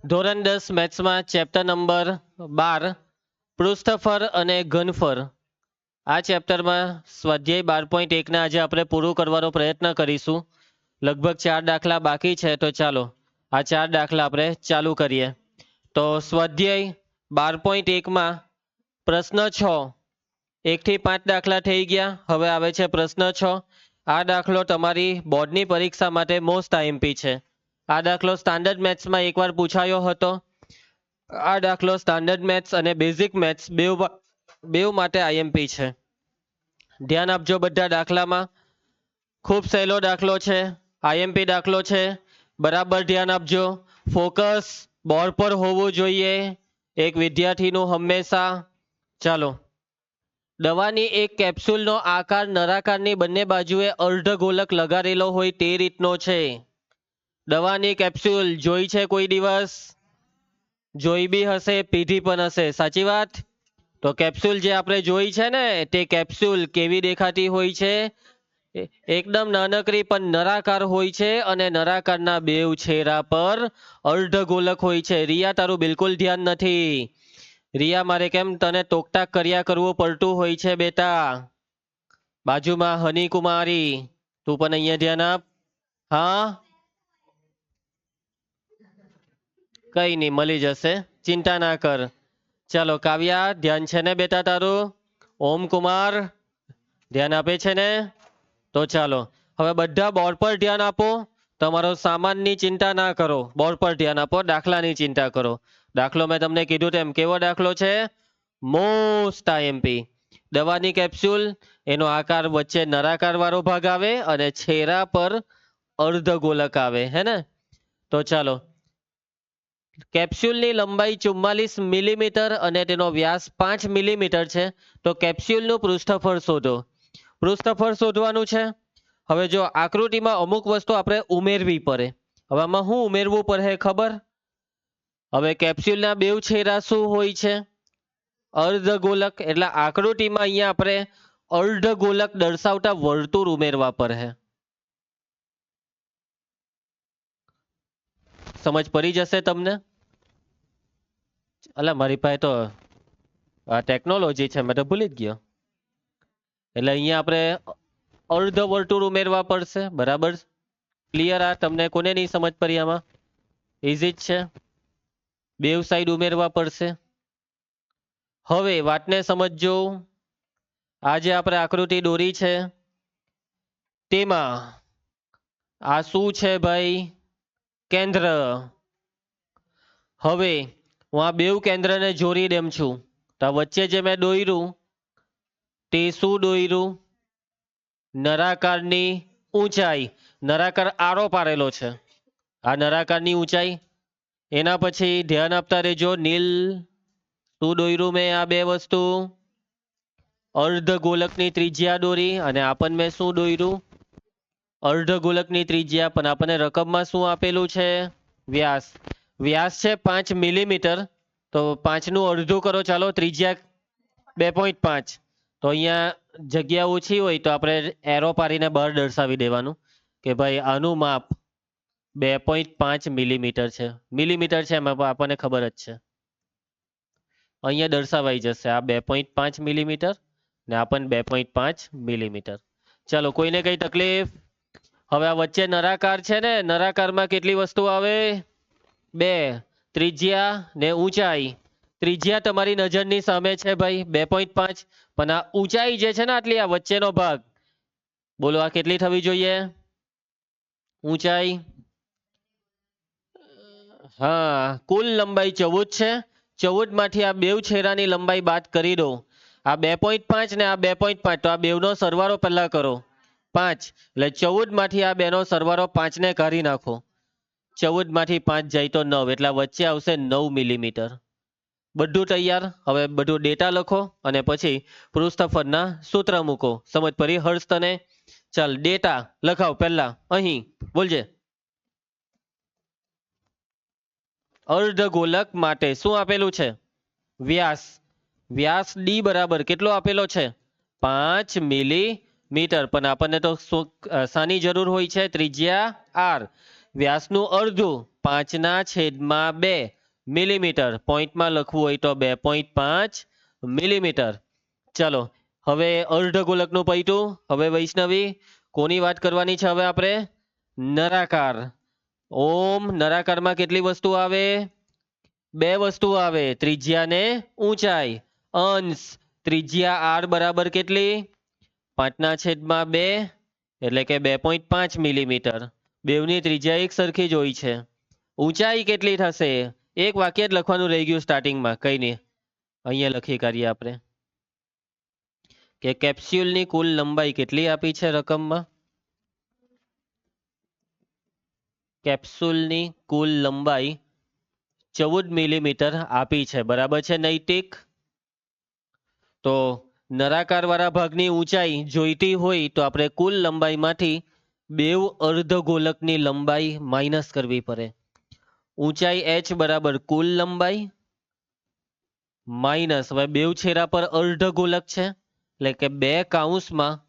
ધોરણ 10 મેથ્સમાં chapter number 12 પૃષ્ઠફળ અને ઘનફળ આ ચેપ્ટરમાં સ્વાધ્યાય 12.1 આજે આપણે પૂરું કરવાનો પ્રયત્ન કરીશું. લગભગ 4 દાખલા બાકી છે, તો ચાલો આ 4 દાખલા આપણે ચાલુ કરીએ. તો સ્વાધ્યાય 12.1માં પ્રશ્ન 6 1 થી 5 દાખલા થઈ ગયા. હવે આવે છે પ્રશ્ન 6. આ દાખલો તમારી બોર્ડની પરીક્ષા માટે મોસ્ટ આઈએમપી છે. આ દાખલો સ્ટાન્ડર્ડ મેથ્સમાં એકવાર પૂછાયો હતો. આ દાખલો સ્ટાન્ડર્ડ મેથ્સ અને બેઝિક મેથ્સ બેઉ માટે આઈએમપી છે. ધ્યાન આપજો બધા દાખલામાં. ખૂબ સહેલો દાખલો છે, આઈએમપી દાખલો છે. બરાબર ધ્યાન આપજો. ફોકસ બોર્ડ પર હોવું જોઈએ એક વિદ્યાર્થીનું હંમેશા. ચાલો, દવાની એક કેપ્સ્યુલનો આકાર નળાકારની બંને બાજુએ અર્ધગોલક લગાડેલો હોય તે રીતનો છે. દવાની કેપ્સ્યુલ જોઈ છે કોઈ દિવસ? જોઈ બી હશે, પીધી પણ હશે, સાચી વાત? તો કેપ્સ્યુલ જે આપણે જોઈ છે ને, તે કેપ્સ્યુલ કેવી દેખાતી હોય છે? એકદમ નાનકડી પણ નળાકાર હોય છે, અને નળાકારના બેઉ છેડા પર અર્ધગોલક હોય છે. રિયા, તારું બિલકુલ ધ્યાન નથી. રિયા, મારે કેમ તને ટોકટાક કર્યા કરવું પડતું હોય છે બેટા. બાજુમાં હની કુમારી, તું પણ અહીંયા ધ્યાન આપ. હા, કઈ નહીં, મળી જશે, ચિંતા ના કર. ચાલો કાવ્યા, ધ્યાન છે ને બેટા તારું? ઓમ કુમાર ધ્યાન આપે છે ને? તો ચાલો હવે બધા બોર્ડ પર ધ્યાન આપો. તમારો સામાનની ચિંતા ના કરો, બોર્ડ પર ધ્યાન આપો, દાખલાની ચિંતા કરો. દાખલો મેં તમને કીધું તેમ કેવો દાખલો છે? Most IMP. દવાની કેપ્સ્યુલ, એનો આકાર વચ્ચે નળાકાર વાળો ભાગ આવે અને છેડા પર અર્ધગોલક આવે, હે ને? તો ચાલો, કેપ્સ્યુલની લંબાઈ 44 મિલીમીટર અને તેનો વ્યાસ 5 મિલીમીટર છે. તો કેપ્સ્યુલનું પૃષ્ઠફળ શોધો. પૃષ્ઠફળ શોધવાનું છે. હવે જો આકૃતિમાં અમુક વસ્તુ આપણે ઉમેરવી પડે. હવે આમાં શું ઉમેરવું પડે ખબર? હવે કેપ્સ્યુલના બેઉ છેડા શું હોય છે? અર્ધગોલક. એટલે આકૃતિમાં અહીંયા આપણે અર્ધગોલક દર્શાવતા વર્તુળ ઉમેરવા પડે. સમજ પડી જશે તમને? અલા, મારી પાસે તો આ ટેકનોલોજી છે, મેં તો ભૂલી જ ગયો. એટલે અહીંયા આપણે અર્ધ વર્તુળ ઉમેરવા પડશે. બરાબર, ક્લિયર? આ તમને કોને નહીં સમજ પડી? આમાં ઇઝી જ છે, બેવ સાઈડ ઉમેરવા પડશે. હવે વાતને સમજજો. આ જે આપણે આકૃતિ દોરી છે તેમાં આ શું છે ભાઈ? કેન્દ્ર. હવે હું આ બેવ કેન્દ્રને જોડી દેમ છું. તો વચ્ચે જે મેં દોર્યું તે શું દોર્યું? નળાકારની ઊંચાઈ. નળાકાર આરો પાડેલો છે, આ નળાકારની ઊંચાઈ. એના પછી ધ્યાન આપતા રહેજો. નીલ, શું દોર્યું મેં? આ બે વસ્તુ અર્ધગોલકની ત્રિજ્યા દોરી, અને આપણને મેં શું દોર્યું? અર્ધગોલકની ત્રિજ્યા. પણ આપણને રકમમાં શું આપેલું છે? વ્યાસ. વ્યાસ છે 5 મિલીમીટર. તો 5 નું અડધું કરો. ચાલો, ત્રિજ્યા 2.5. તો અહીંયા જગ્યા ઓછી હોય તો આપણે એરો પાડીને બહાર દર્શાવી દેવાનું કે ભાઈ આનું માપ 2.5 મિલીમીટર છે. મિલીમીટર છે એમાં આપણને ખબર જ છે, અહીંયા દર્શાવાઈ જશે આ 2.5 મિલીમીટર ને આપણને 2.5 મિલીમીટર. ચાલો, કોઈને કઈ તકલીફ? હવે આ વચ્ચે નળાકાર છે ને, નળાકારમાં કેટલી વસ્તુ આવે? 2, ત્રિજ્યા ને ઊંચાઈ. ત્રિજ્યા તમારી નજરની સામે છે ભાઈ, 2.5. પણ આ ઊંચાઈ જે છે ને, આટલી, આ વચ્ચેનો ભાગ, બોલો આ કેટલી થવી જોઈએ ઊંચાઈ? હા, કુલ લંબાઈ 14 છે. 14 માંથી આ બેવ છેડાની લંબાઈ બાદ કરી દો. આ 2.5 ને આ 2.5, તો આ બેવનો સરવાળો પહેલા કરો, 5. એટલે 14 માંથી આ બેનો સરવાળો 5 ને કાઢી નાખો. 14 માંથી 5 જાય તો 9, એટલે વચ્ચે આવશે 9 મિલીમીટર. બધું તૈયાર. હવે બધું ડેટા લખો અને પછી પૃષ્ઠફળના સૂત્ર મૂકો. સમજ પડી હર્ષ તને? ચાલ, ડેટા લખાવ પહેલા. અહીં બોલજે. અર્ધગોલક માટે શું આપેલું છે? વ્યાસ. વ્યાસ ડી બરાબર કેટલો આપેલો છે? 5 મિલીમીટર. પણ આપણને તો શાની જરૂર હોય છે? ત્રિજ્યા આર. વ્યાસનું અડધું 5/2 મિલીમીટર. પોઈન્ટમાં લખવું હોય તો 2.5 મિલીમીટર. ચલો હવે અર્ધગોલકનું પૈટું. હવે વૈષ્ણવી કોની વાત કરવાની છે? હવે આપણે નરાકાર. ઓમ નરાકારમાં કેટલી વસ્તુ આવે? 2 વસ્તુ આવે, ત્રિજ્યા ને ઊંચાઈ. અંશ ત્રિજ્યા આર બરાબર કેટલી? 5/2 એટલે કે 2.5 મિલીમીટર. બેવની ત્રિજ્યા એક સરખી જ હોય છે. ઊંચાઈ કેટલી થશે? એક વાક્ય જ લખવાનું રહી ગયું સ્ટાર્ટિંગમાં, કઈ નહીં, અહીંયા લખી કાઢીએ આપણે કે કેપ્સ્યુલની કુલ લંબાઈ કેટલી આપી છે રકમમાં? કેપ્સ્યુલની કુલ લંબાઈ 14 મિલીમીટર આપી છે. બરાબર છે નૈતિક? તો નરાકાર વાળા ભાગની ઊંચાઈ જોઈતી હોય તો આપણે કુલ લંબાઈમાંથી બેવ અર્ધગોલકની લંબાઈ માઇનસ કરવી પડે. ઊંચાઈ h બરાબર કુલ લંબાઈ માઇનસ, હવે બેવ છેડા પર અર્ધગોલક છે એટલે કે 2 કૌંસમાં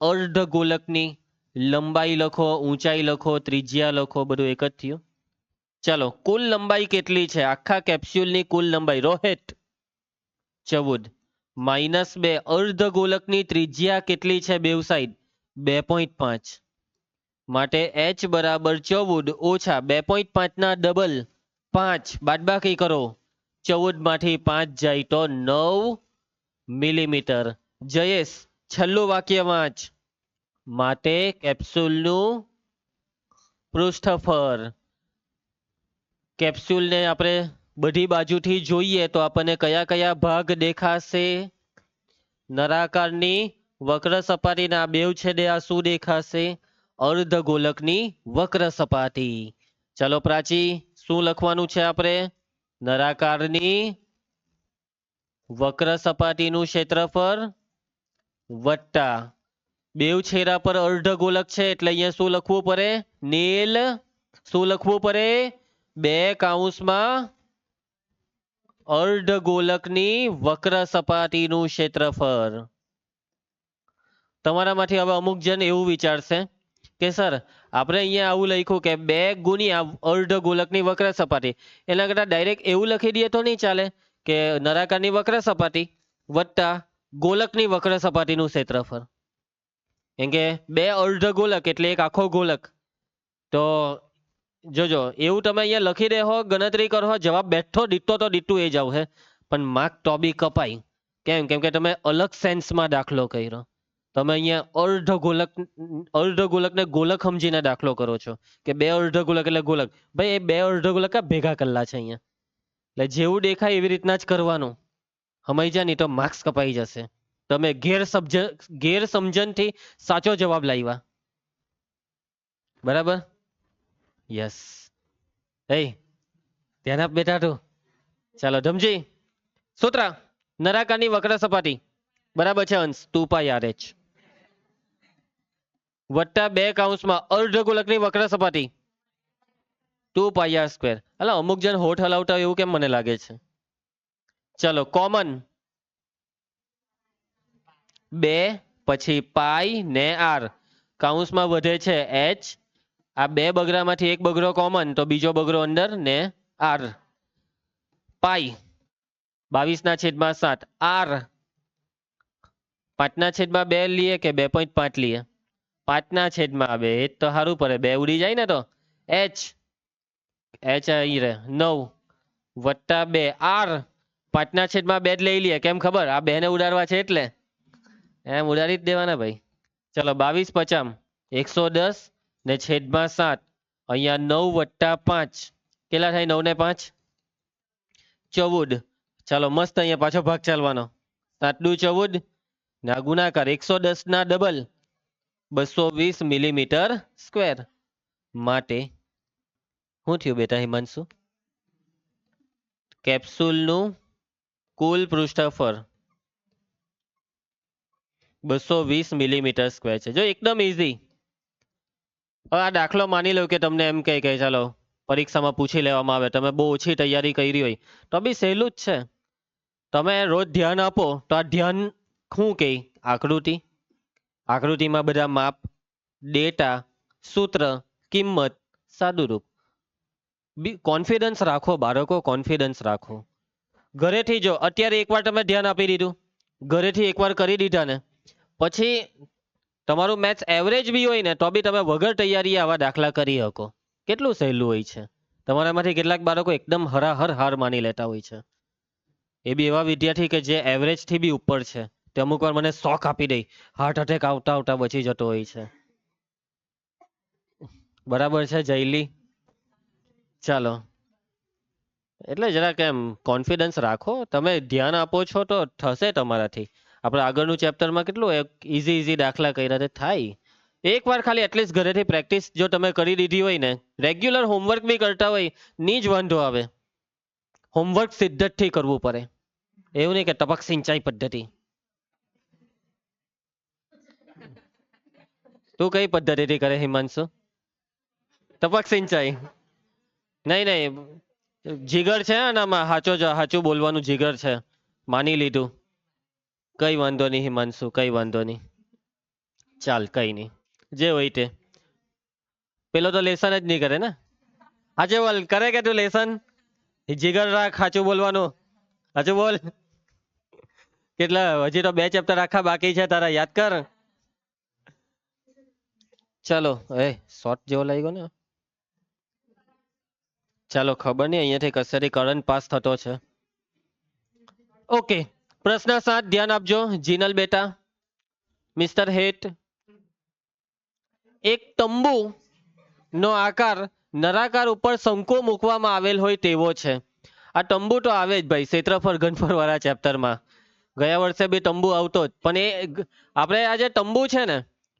અર્ધગોલકની લંબાઈ લખો, ઊંચાઈ લખો, ત્રિજ્યા લખો, બધું એક જ થયું. ચલો કુલ લંબાઈ કેટલી છે? આખા કેપ્સ્યુલની કુલ લંબાઈ રોહિત 14 -2 અર્ધગોલકની ત્રિજ્યા કેટલી છે? બેવ સાઈડ 2.5. માટે h બરાબર 14 ઓછા 2.5 ના ડબલ 5, બાદબાકી કરો. 14 માંથી 5 જાય તો 9 મિલીમીટર. જયેશ છેલ્લું વાક્ય વાંચ. માટે કેપ્સ્યુલનું પૃષ્ઠફળ. કેપ્સ્યુલને આપણે બધી બાજુથી જોઈએ તો આપણને કયા કયા ભાગ દેખાશે? નરાકારની વક્ર સપાટીના બેવ છેડે આ શું દેખાશે? અર્ધગોલકની વક્ર સપાટી. ચલો પ્રાચી શું લખવાનું છે આપણે? નરાકારની વક્ર સપાટીનું ક્ષેત્રફળ વત્તા બેવ છેડા પર અર્ધગોલક છે એટલે અહીંયા શું લખવું પડે? નીલ. શું લખવું પડે? 2 કૌંસમાં અર્ધગોલકની વક્ર સપાટીનું ક્ષેત્રફળ. તમારામાંથી હવે અમુક જણ એવું વિચારશે કે સર આપણે અહીંયા આવું લખ્યું કે 2 ગુણ્યા અર્ધગોલકની વક્ર સપાટી, એના કરતાં ડાયરેક્ટ એવું લખી દઈએ તો નહીં ચાલે કે નરાકારની વક્ર સપાટી વત્તા ગોલકની વક્ર સપાટીનું ક્ષેત્રફળ? કેમ કે 2 અર્ધગોલક એટલે એક આખો ગોલક. તો જોજો એવું તમે અહીંયા લખી દેહો, ગણતરી કરો, જવાબ બેઠો દીઠો તો દીઠું એ જ આવશે, પણ માર્ક તો બી કપાય. કેમ? કેમ કે તમે અલગ સેન્સમાં દાખલો કર્યો. તમે અહીંયા અર્ધગોલકને ગોલક સમજીને દાખલો કરો છો કે 2 અર્ધગોલક એટલે ગોલક. ભાઈ એ 2 અર્ધગોલક ભેગા કરેલા છે અહીંયા, એટલે જેવું દેખાય એવી રીતના જ કરવાનું. સમજ્યા? નહીં તો માર્ક્સ કપાઈ જશે. તમે ગેરસમજણથી સાચો જવાબ લાવ્યા. બરાબર? યસ. એ ધ્યાન આપ બેટા તું. ચાલો ધમજી. સૂત્ર નરાકારની વક્ર સપાટી બરાબર છે અંશ 2πRh વત્તા 2 કૌંસમાં અર્ધગોલકની વક્ર સપાટી 2πr². એટલે અમુક જણ હોઠ હલાવતા હોય એવું કેમ મને લાગે છે? ચલો કોમન 2 પછી પાઈ ને r, કૌંસમાં વધે છે h. આ 2 બગડામાંથી એક બગડો કોમન તો બીજો બગડો અંદર ને r. પાઈ 22/7 r 5/2 લઈએ કે 2.5 લઈએ? 5/2. એ તો સારું પડે, 2 ઉડી જાય ને તો h અહીં રહે 9 વત્તા 2 r 5/2 જ લઈ લઈએ. કેમ ખબર? આ 2 ને ઉડાડવા છે એટલે એમ ઉડાડી જ દેવાના ભાઈ. ચલો 22×50 110 ને છેદમાં 7. અહીંયા 9 વત્તા 5 કેટલા થાય? 9 ને 5 14. ચાલો મસ્ત અહીંયા પાછો ભાગ ચાલવાનો. 7 × 14 ના ગુણાકાર 110 ના ડબલ 220 મિલીમીટર સ્ક્વેર. માટે શું થયું બેટા હિમાંશુ? કેપ્સ્યુલનું કુલ પૃષ્ઠફળ 220 મિલીમીટર સ્ક્વેર છે. જો એકદમ ઇઝી. હવે આ દાખલો માની લો કે તમને એમ કહે કે ચાલો પરીક્ષામાં પૂછી લેવામાં આવે, તમે બહુ ઓછી તૈયારી કરી હોય તો બી સહેલું જ છે. તમે રોજ ધ્યાન આપો તો આ ધ્યાન શું કહે? આકૃતિ. આકૃતિમાં બધા માપ, ડેટા, સૂત્ર, કિંમત, સાદુરૂપ. કોન્ફિડન્સ રાખો બાળકો, કોન્ફિડન્સ રાખો. ઘરેથી જો અત્યારે એકવાર તમે ધ્યાન આપી દીધું, ઘરેથી એકવાર કરી દીધા ને પછી તમારું મેથ્સ એવરેજ બી હોય ને તો બી તમે વગર તૈયારી આવા દાખલા કરી શકો. કેટલું સહેલું હોય છે. તમારામાંથી કેટલાક બાળકો એકદમ હરાહર હાર માની લેતા હોય છે. એ બી એવા વિદ્યાર્થી કે જે એવરેજ થી બી ઉપર છે, તે અમુક વાર મને શોખ આપી દે, હાર્ટ એટેક આવતા આવતા બચી જતો હોય છે. બરાબર છે જયલી? ચાલો, એટલે જરાક એમ કોન્ફિડન્સ રાખો, તમે ધ્યાન આપો છો તો થશે તમારાથી. આપણે આગળનું ચેપ્ટરમાં કેટલું ઈઝી ઈઝી દાખલા કર્યા તે થાય. એકવાર ખાલી એટલીસ્ટ ઘરેથી પ્રેક્ટિસ જો તમે કરી દીધી હોય ને, રેગ્યુલર હોમવર્ક બી કરતા હોય ની જ વાંધો આવે. હોમવર્ક સિદ્ધતથી કરવું પડે, એવું નહીં કે ટપક સિંચાઈ પદ્ધતિ. તું કઈ પદ્ધતિથી કરે હિમાંશુ? ટપક સિંચાઈ? નહીં નહીં, જીગર છે આનામાં, સાચું બોલવાનું જીગર છે, માની લીધું. કઈ વાંધો નહીં હિમાંશુ, કઈ વાંધો નહીં. ચાલ કઈ નહીં, જે હોય તે. પેલો તો લેસન જ નહીં કરે ને. આજે બોલ, કરે કે તું લેસન? જીગર રાખ, સાચું બોલવાનું. સાચું બોલ. કેટલા હજી તો 2 ચેપ્ટર આખા બાકી છે તારા, યાદ કર. ચલો એ શોર્ટ જેવો લાગ્યો ને. ચાલો ખબર નહીં અહીંયાથી કસેથી કરંટ પાસ થતો છે. ઓકે, પ્રશ્ન 7 ધ્યાન આપજો જીનલ બેટા. મિસ્ટર હેટ, એક તંબુ નો આકાર નળાકાર ઉપર શંકુ મૂકવામાં આવેલ હોય તેવો છે. આ તંબુ તો આવે જ ભાઈ ક્ષેત્રફળ ઘનફળ વાળા ચેપ્ટરમાં. ગયા વર્ષે બી તંબુ આવતો જ, પણ એ આપણે આ જે તંબુ છે ને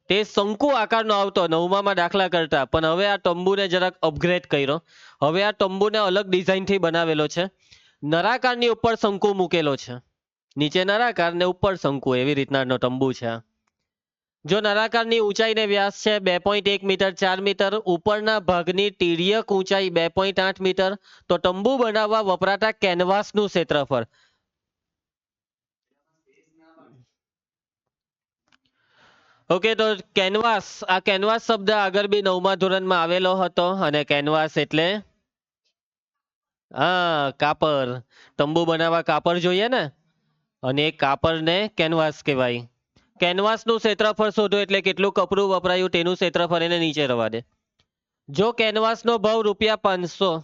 તે શંકુ આકારનો આવતો 9માં દાખલા કરતા, પણ હવે આ તંબુને જરાક અપગ્રેડ કર્યો. હવે આ તંબુને અલગ ડિઝાઇનથી બનાવેલો છે. નળાકારની ઉપર શંકુ મૂકેલો છે, નીચે નળાકાર ને ઉપર શંકુ, એવી રીતનાનો તંબુ છે આ. જો નળાકારની ઊંચાઈ ને વ્યાસ છે 2.1 મીટર 4 મીટર, ઉપરના ભાગની તિર્યક ઊંચાઈ 2.8 મીટર, તો તંબુ બનાવવા વપરાતા કેનવાસનું ક્ષેત્રફળ. ઓકે, તો કેનવાસ, આ કેનવાસ શબ્દ આગળ બી 9મા ધોરણમાં આવેલો હતો, અને કેનવાસ એટલે હા કાપર. તંબુ બનાવવા કાપર જોઈએ ને, અને એ કાપરને કેનવાસ કહેવાય. કેનવાસનું ક્ષેત્રફળ શોધો એટલે કેટલું કપડું વપરાયું તેનું ક્ષેત્રફળ, એને નીચે રવા દે. જો કેનવાસનો ભાવ ₹500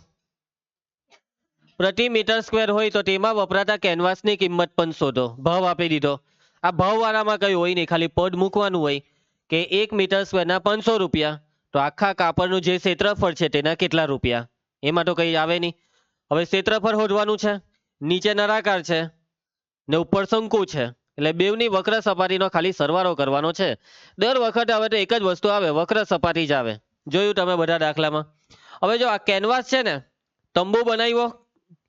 પ્રતિ મીટર સ્ક્વેર હોય તો તેમાં વપરાતા કેનવાસની કિંમત પણ શોધો. ભાવ આપી દીધો. આ ભાવવાળામાં કઈ હોય નહીં, ખાલી પદ મૂકવાનું હોય કે 1 મીટર સ્ક્વેરના ₹500, તો આખા કાપડનું જે ક્ષેત્રફળ છે તેના કેટલા રૂપિયા, એમાં તો કઈ આવે નહીં. હવે ક્ષેત્રફળ શોધવાનું છે, નીચે નળાકાર છે ને ઉપર શંકુ છે, એટલે બેવની વક્ર સપાટીનો ખાલી સરવાળો કરવાનો છે. દર વખતે હવે તો એક જ વસ્તુ આવે, વક્ર સપાટી જ આવે. જોયું તમે બધા દાખલામાં. હવે જો આ કેનવાસ છે ને, તંબુ બનાવ્યો,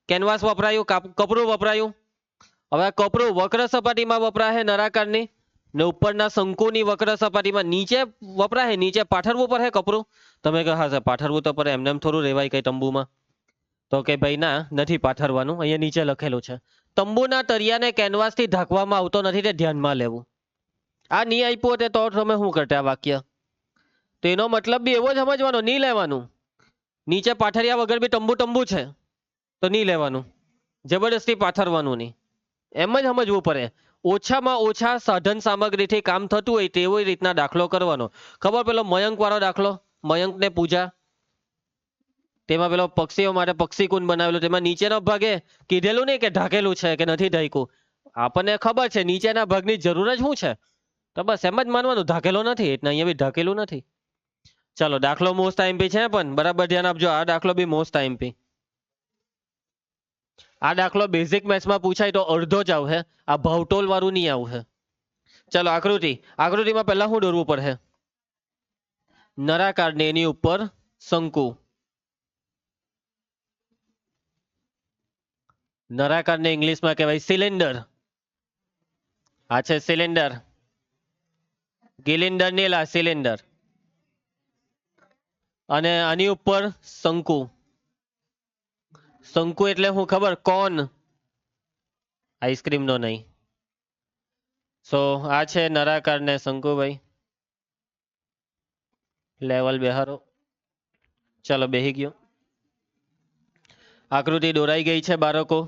કેનવાસ વપરાયું, કપડું વપરાયું. હવે આ કપડું વક્ર સપાટીમાં વપરાશે નળાકારની, ને ઉપરના શંકુની વક્ર સપાટીમાં. નીચે વપરાશે, નીચે પાથરવું પડે કપડું. તમે કહો હા પાથરવું તો પડે, એમને એમ થોડું રેવાય કઈ તંબુમાં. તો કે ભાઈ ના, નથી પાથરવાનું, અહીંયા નીચે લખેલું છે તંબુના તળિયાને કેનવાસથી ઢાંકવામાં આવતો નથી, તે ધ્યાનમાં લેવું. આ નહીં આપ્યું હોત તો તમે શું કરતા વાક્ય? તો એનો મતલબ બી એવો જ સમજવાનો, નહીં લેવાનું. નીચે પાથર્યા વગર બી તંબુ છે તો નહીં લેવાનું, જબરદસ્તી પાથરવાનું નહીં. એમ જ સમજવું પડે. ઓછામાં ઓછા સાધન સામગ્રીથી કામ થતું હોય તેવી રીતના દાખલો કરવાનો. ખબર પેલો મયંક વાળો દાખલો, મયંક ને પૂજા, તેમાં પેલો પક્ષીઓ માટે પક્ષી કુંડ બનાવેલું, તેમાં નીચેના ભાગે કીધેલું નહીં કે ઢાકેલું છે કે નથી ઢાંક્યું. આપણને ખબર છે નીચેના ભાગની જરૂર જ શું છે, તો બસ એમ જ માનવાનું ઢાકેલો નથી, એટલે અહીંયા બી ઢાકેલું નથી. ચાલો, દાખલો મોસ્ટ આઈએમપી છે, પણ બરાબર ધ્યાન આપજો, આ દાખલો બી મોસ્ટ આઈએમપી. આ દાખલો બેઝિક મેથ્સમાં પૂછાય તો અડધો જ આવશે, આ ભાવતોલ વાળું નહીં આવશે. ચલો આકૃતિમાં પહેલા શું દોરવું પડે? નળાકાર ને એની ઉપર શંકુ. નળાકાર ને ઇંગ્લિશમાં કહેવાય સિલિન્ડર. આ છે સિલિન્ડર, ગિલિન્ડર નીલા સિલિન્ડર. અને આની ઉપર શંકુ. શંકુ એટલે શું ખબર? કોન, આઈસ્ક્રીમ નો નહીં. સો આ છે નળાકાર ને શંકુ. ભાઈ લેવલ બેહારો. ચલો બેહી ગયો. આકૃતિ દોરાઈ ગઈ છે બાળકો.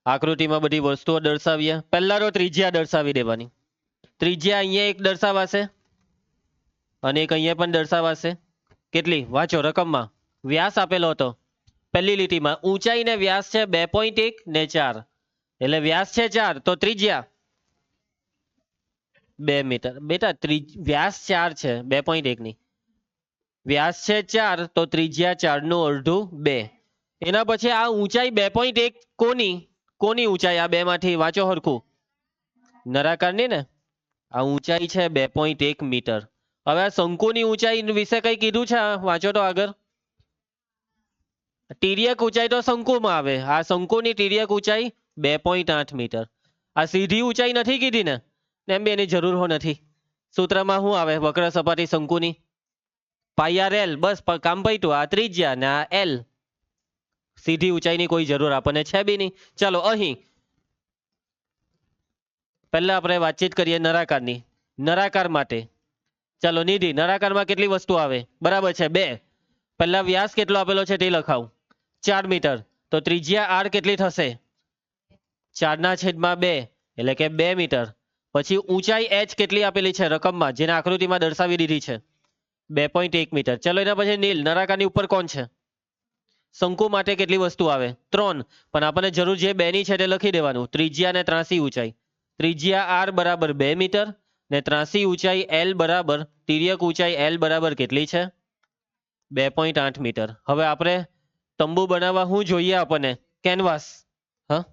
આકૃતિમાં બધી વસ્તુઓ દર્શાવીએ. પહેલા તો ત્રિજ્યા દર્શાવી દેવાની. ત્રિજ્યા અહીંયા એક દર્શાવાશે અને એક અહીંયા પણ દર્શાવાશે. કેટલી વાંચો રકમમાં. વ્યાસ આપેલો હતો પહેલી લીટીમાં. ઊંચાઈ ને વ્યાસ છે 2.1 ને 4, એટલે વ્યાસ છે 4 તો ત્રિજ્યા 2 મીટર. બેટા વ્યાસ 4 છે 2.1 ની, વ્યાસ છે 4 તો ત્રિજ્યા 4 નું અડધું 2. એના પછી આ ઊંચાઈ 2.1 કોની ઊંચાઈ આ બે માંથી વાંચો હરખું. નળાકારની ને. આ ઊંચાઈ છે 2.1 મીટર. હવે આ શંકુની ઊંચાઈ વિશે કઈ કીધું છે વાંચો તો આગળ. તિર્યક ઊંચાઈ તો શંકુમાં આવે. આ શંકુની તિર્યક ઊંચાઈ 2.8 મીટર. આ સીધી ઊંચાઈ નથી કીધી ને, એમ બી એની જરૂર હો નથી. સૂત્રમાં શું આવે વક્ર સપાટી શંકુની? πr_l. બસ કામ પૈતું. આ ત્રિજ્યા ને આ l. સીધી ઊંચાઈની કોઈ જરૂર આપણને છે બી નહીં. ચાલો અહીં પહેલા આપણે વાતચીત કરીએ નળાકારની. નળાકાર માટે ચાલો નિધિ, નળાકારમાં કેટલી વસ્તુ આવે? બરાબર છે 2. પહેલા વ્યાસ કેટલો આપેલો છે તે લખાવ. 4 મીટર. તો ત્રિજ્યા r કેટલી થશે? 4/2 એટલે કે 2 મીટર. પછી ઊંચાઈ h કેટલી આપેલી છે રકમમાં, જેને આકૃતિમાં દર્શાવી દીધી છે 2.1 મીટર. ચલો એના પછી નીલ, નળાકારની ઉપર કોણ છે? શંકુ માટે કેટલી વસ્તુ આવે? 3. પણ આપણને જરૂર જે 2 ની છે તે લખી દેવાનું. ત્રિજ્યા ને ત્રાસી ઊંચાઈ. ત્રિજ્યા r બરાબર 2 મીટર ને ત્રાસી ઊંચાઈ l બરાબર, તિર્યક ઊંચાઈ l બરાબર કેટલી છે? 2.8 મીટર. હવે આપણે તંબુ બનાવવા શું જોઈએ આપણને? કેનવાસ. હા,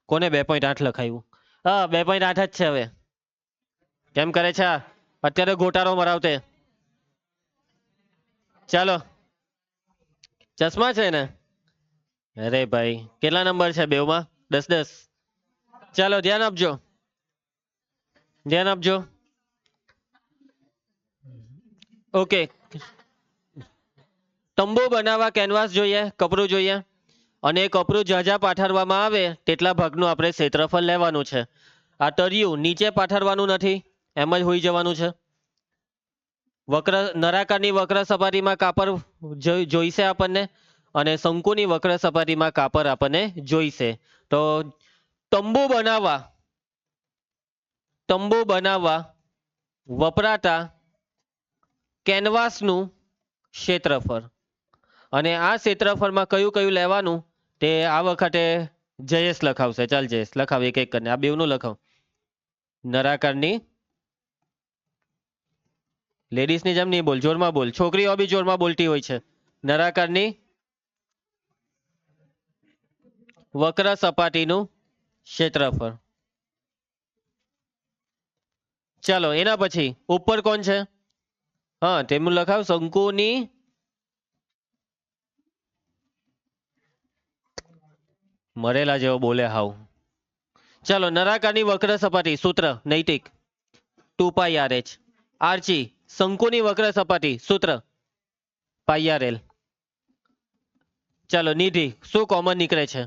કોને 2.8 લખાયું? હા 2.8 જ છે. હવે કેમ કરે છે અત્યારે ગોટાળો મરાવતે? ચાલો, ચશ્મા છે ને? અરે ભાઈ કેટલા નંબર છે બેવમાં? 10-10. ચાલો ધ્યાન આપજો, ધ્યાન આપજો. ઓકે, તંબુ બનાવવા કેનવાસ જોઈએ, કપડું જોઈએ. અને એ કપડું જ્યાં પાથરવામાં આવે તેટલા ભાગનું આપણે ક્ષેત્રફળ લેવાનું છે. આ તળિયું નીચે પાથરવાનું નથી, એમ જ હોઈ જવાનું છે. નળાકારની વક્ર સપાટીમાં કાપર જોઈશે આપણને, અને શંકુની વક્ર સપાટીમાં કાપર આપણને જોઈશે. તો તંબુ બનાવવા વપરાતા કેનવાસનું ક્ષેત્રફળ, અને આ ક્ષેત્રફળમાં કયું લેવાનું તે આ વખતે જયેશ લખાવશે. ચાલ જયેશ લખાવ, એક એક કરીને આ બેવનું લખાવ. નળાકારની, લેડીઝની જેમ નહીં બોલ, જોરમાં બોલ. છોકરીઓ બી જોરમાં બોલતી હોય છે. નળાકારની વક્ર સપાટીનું ક્ષેત્રફળ. ચાલો એના પછી ઉપર કોણ છે? હા તેમનું લખાવ. શંકુની મરેલા જેવો બોલે હાવ. ચાલો નળાકારની વક્ર સપાટી, સૂત્ર નૈતિક 2πrh. આરચી શંકુની વક્ર સપાટી, સૂત્ર πrl. ચાલો નિધિ, શું કોમન નીકળે છે?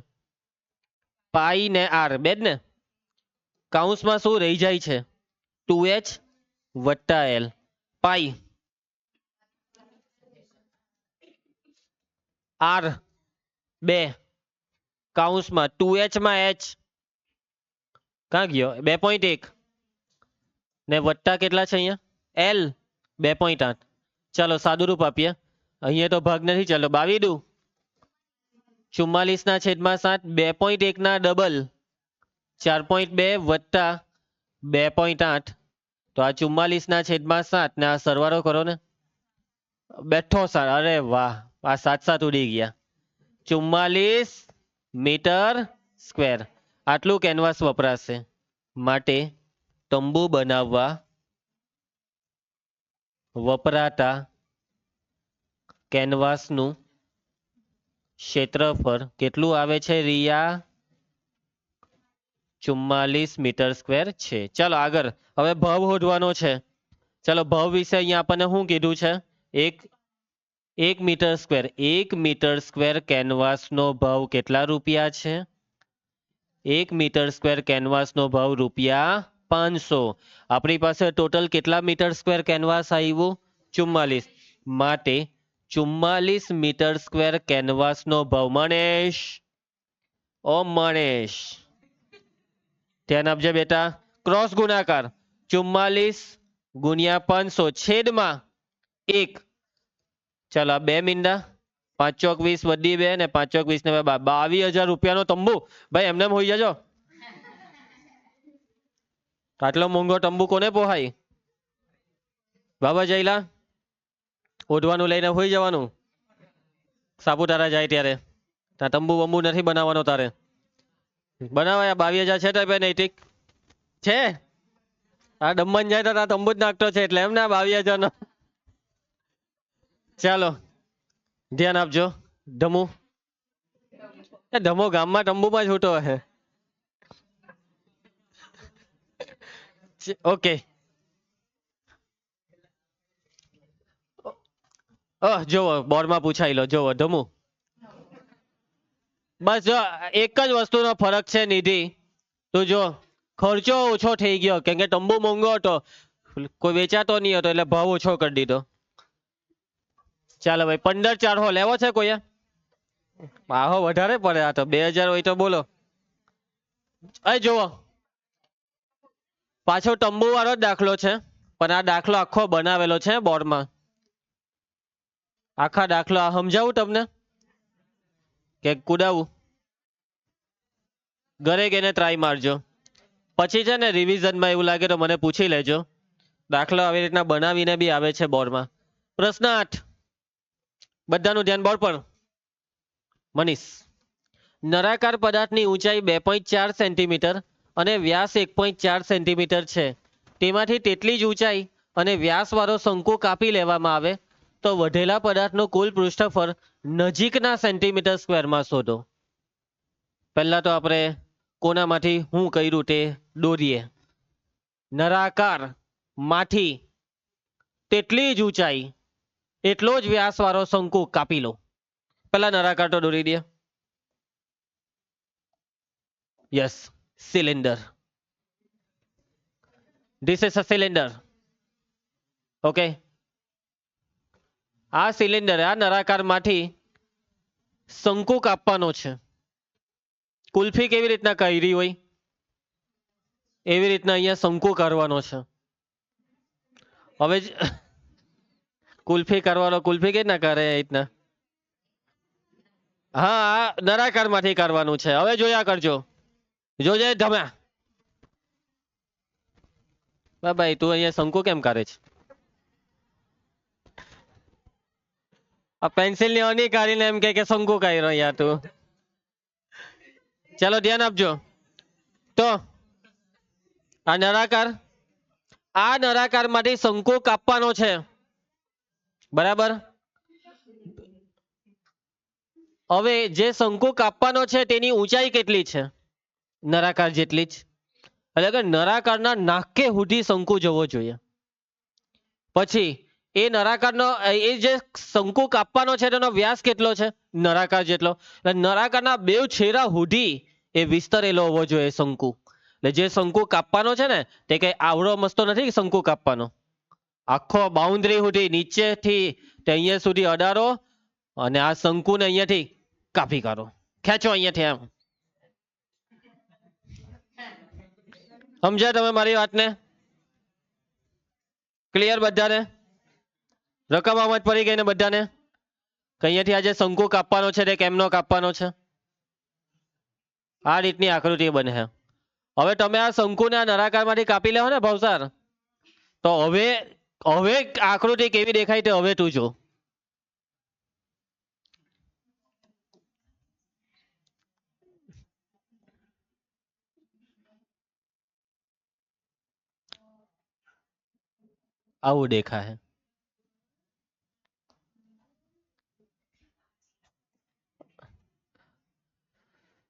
પાઈ ને r બે જ ને. કાઉન્સમાં શું રહી જાય છે? 2h વત્તા l. પાઈ r 2 કાઉન્સમાં 2h માં h ક્યાં ગયો? 2.1 ને વત્તા કેટલા છે અહીંયા? l 2.8. ચાલો સાદુરૂપ આપીએ. અહીંયા તો ભાગ નથી. ચાલો 22 44/7. 2.1 ના ડબલ 4.2 વત્તા 2.8. તો આ 44/7 ને આ સરવાળો કરો ને. બેઠો સર, અરે વાહ, આ 7 ઉડી ગયા. 44 મીટર સ્ક્વેર આટલું કેનવાસ વપરાશે. માટે તંબુ બનાવવા વપરાતા કેનવાસનું ક્ષેત્રફળ કેટલું આવે છે રિયા? 44 મીટર સ્ક્વેર છે. ચાલો આગળ હવે ભાવ શોધવાનો છે. ચાલો ભાવ વિશે અહીંયા આપણને શું કીધું છે? 1 મીટર સ્ક્વેર. 1 મીટર સ્ક્વેર કેનવાસનો ભાવ કેટલા રૂપિયા છે? 1 મીટર સ્ક્વેર કેનવાસનો ભાવ ₹500. આપણી પાસે ટોટલ કેટલા મીટર સ્ક્વેર કેનવાસ આવ્યું? 44. માટે 44 મીટર સ્ક્વેર કેનવાસ નો ભાવ. મનેશ, ઓ મનેશ, ધ્યાન આપજે બેટા. ક્રોસ ગુણાકાર 44 ગુણ્યા 500 છેદમાં 1. ચાલો આ 2 મીંડા, 5 ચોક 20 વધી 2 ને 5 ચોક 20 ને 22,000 રૂપિયાનો તંબુ. ભાઈ એમને હોઈ જજો. આટલો મોંઘો તંબુ કોને પોહાય? બાબા જયલા, ઓઢવાનું લઈને હોઈ જવાનું. સાપુતારા જાય ત્યારે તંબુ બંબુ નથી બનાવવાનો તારે. બનાવાય 22,000 છે તો નૈતિક છે. આ દમણ જાય તો આ તંબુ જ નાખતો છે એટલે એમ ને 22,000 નો. ચાલો ધ્યાન આપજો. ધમુ, એ ધમો ગામમાં તંબુમાં જ હોતો હશે. ઓકે, જોવો બોર્ડમાં પૂછાઈ લો. જોવો ધમુ, બસ જો એક જ વસ્તુનો ફરક છે નિધિ. તું જો ખર્ચો ઓછો થઈ ગયો કેમ કે તંબુ મોંઘો હતો, કોઈ વેચાતો નહીં હતો એટલે ભાવ ઓછો કરી દીધો. ચાલો ભાઈ 15,400 લેવો છે કોઈ? આહો વધારે પડે આ તો. 2,000 હોય તો બોલો. અહીં જુઓ પાછો તંબુ વાળો જ દાખલો છે પણ આ દાખલો આખો બનાવેલો છે બોર્ડમાં. આખા દાખલો આ સમજાવું તમને કે કુદાવું? ઘરે ગઈને ટ્રાય મારજો. પછી છે ને રિવિઝનમાં એવું લાગે તો મને પૂછી લેજો. દાખલો આવી રીતના બનાવીને બી આવે છે બોર્ડમાં. પ્રશ્ન 8, બધાનું ધ્યાન બોર્ડ પર. મનીષ, નળાકાર પદાર્થની ઊંચાઈ 2.4 સેન્ટીમીટર અને વ્યાસ 1.4 સેન્ટીમીટર છે. તેમાંથી તેટલી જ ઊંચાઈ અને વ્યાસ વાળો શંકુ કાપી લેવામાં આવે તો વધેલા પદાર્થનું કુલ પૃષ્ઠફળ નજીકના સેન્ટીમીટર સ્ક્વેરમાં શોધો. પહેલા તો આપણે કોનામાંથી હું કર્યું તે દોરીએ. નળાકાર માંથી તેટલી જ ઊંચાઈ એટલો જ વ્યાસ વાળો શંકુ કાપી લો. પહેલા નળાકાર તો દોરી દે. Yes, cylinder. This is a cylinder. Okay, આ સિલિન્ડર આ નળાકાર માંથી શંકુ કાપવાનો છે. કુલ્ફી કેવી રીતના કરી હોય એવી રીતના અહીંયા શંકુ કરવાનો છે. હવે કુલ્ફી કરવાનો, કુલ્ફી કેવી રીતના કરે એ રીતના? હા, આ નળાકાર માંથી કરવાનું છે. હવે જોયા કરજો. જોજે ધમ્યા. ભાઈ તું અહીંયા શંકુ કેમ કરે છે? આ પેન્સિલ ની અની કાઢીને એમ કે શંકુ કર્યો યાર તું. ચાલો ધ્યાન આપજો. તો આ નળાકાર માંથી શંકુ કાપવાનો છે. બરાબર. હવે જે શંકુ કાપવાનો છે તેની ઊંચાઈ કેટલી છે? નળાકાર જેટલી જ. એટલે કે નળાકારના નાકે સુધી શંકુ જવો જોઈએ. પછી એ નળાકારનો એ જે શંકુ કાપવાનો છે તેનો વ્યાસ કેટલો છે? નળાકાર જેટલો. નળાકારના બે છેડા સુધી એ વિસ્તરેલો હોવો જોઈએ શંકુ. એટલે જે શંકુ કાપવાનો છે ને તે કઈ આવડો મસ્તો નથી શંકુ કાપવાનો. આખો બાઉન્ડ્રી સુધી નીચેથી તે અહીંયા સુધી અડાડો અને આ શંકુને અહીંયાથી કાપી કાઢો. ખેંચો અહીંયાથી એમ. સમજ્યા તમે મારી વાતને? ક્લિયર બધાને? રકમ આમાં જ પડી ગઈ ને બધાને? અહીંયાથી આ જે શંકુ કાપવાનો છે તે કેમનો કાપવાનો છે? આ રીતની આકૃતિ બને. હવે તમે આ શંકુને આ નળાકારમાંથી કાપી લેવો ને ભવસાર, તો હવે આકૃતિ કેવી દેખાય તે હવે તું જો. આવું દેખાય.